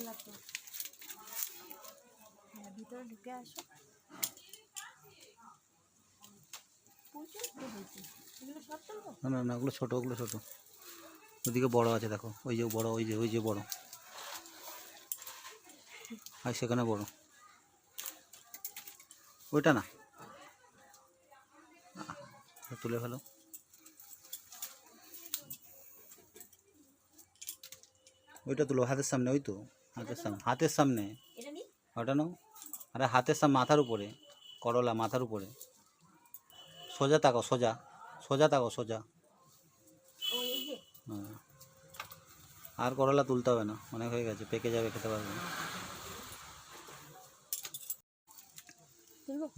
না তো। হ্যাঁ, ভিতরে ঢুকে আসো। না না না, ওগুলো ছোটো, ওগুলো ছোটো। ওদিকে বড় আছে দেখো, ওই যে বড়, ওই যে বড়, আর সেখানে বড়, ওইটা না, তুলে ফেলো। ওইটা তুলো হাতের সামনে, ওই তো হাতের সামনে ওটা নাও। আরে হাতের সামনে, মাথার উপরে করলা, মাথার উপরে সোজা তাকাও, সোজা সোজা তাকাও, সোজা। হ্যাঁ, আর করলা তুলতে হবে না, অনেক হয়ে গেছে, পেকে যাবে, খেতে পারবে না।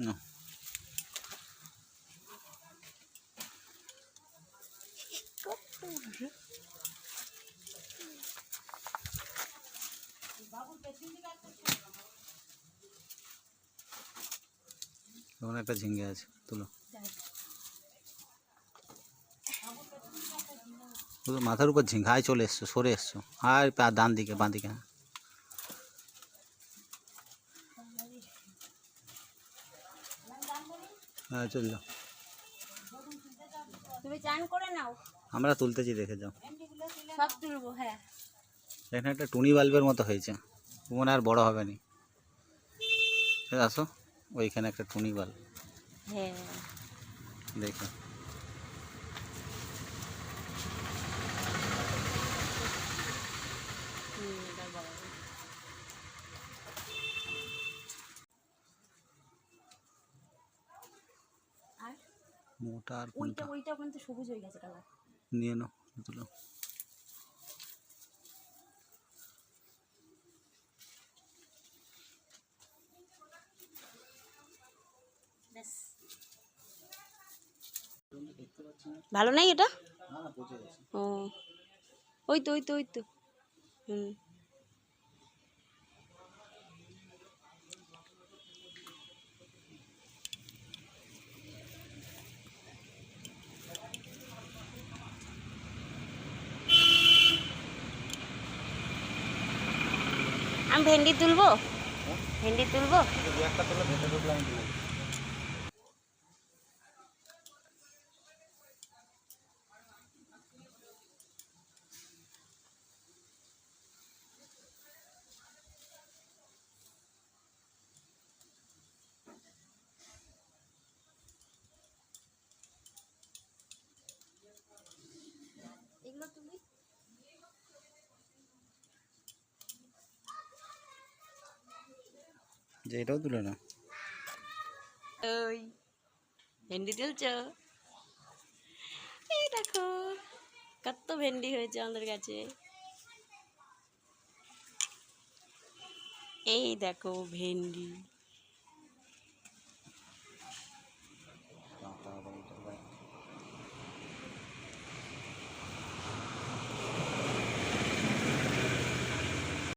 না ওখানে একটা ঝিঙ্গে আছে, তুলো। মাথার উপর ঝিঙ্গা, আয় চলে এসছো, সরে এসছো, আর ডান দিকে, বাঁ দিকে। হ্যাঁ চল যাও, তুমি চান করে নাও, আমরা তুলতেছি, দেখে যাও। সব তুলবো। হ্যাঁ, এখানে একটা টুনি বাল্বের মতো হয়েছে, মনে আর বড় হবে না। আসো, ওইখানে একটা টুনি বাল্ব। হ্যাঁ, দেখো, মোটা আর কোনটা? ওইটা কিন্তু সবুজ হয়ে গেছে কালার। নিয়ে নাও, তুলো। ভালো নাই এটা? না না, পচে গেছে। ও, ওই তো ওই তো ওই তো। হুম, আমি ভেন্ডি তুলবো, ভেন্ডি তুলবো। একটা তুলো ভেতরে ঢুকলে আমি তুলে দিই। এগুলো তুলি। যে এটাও তুলে না। ওই ভেন্ডি তুলছো? এই দেখো কত ভেন্ডি হয়েছে আমাদের কাছে। এই দেখো ভেন্ডি।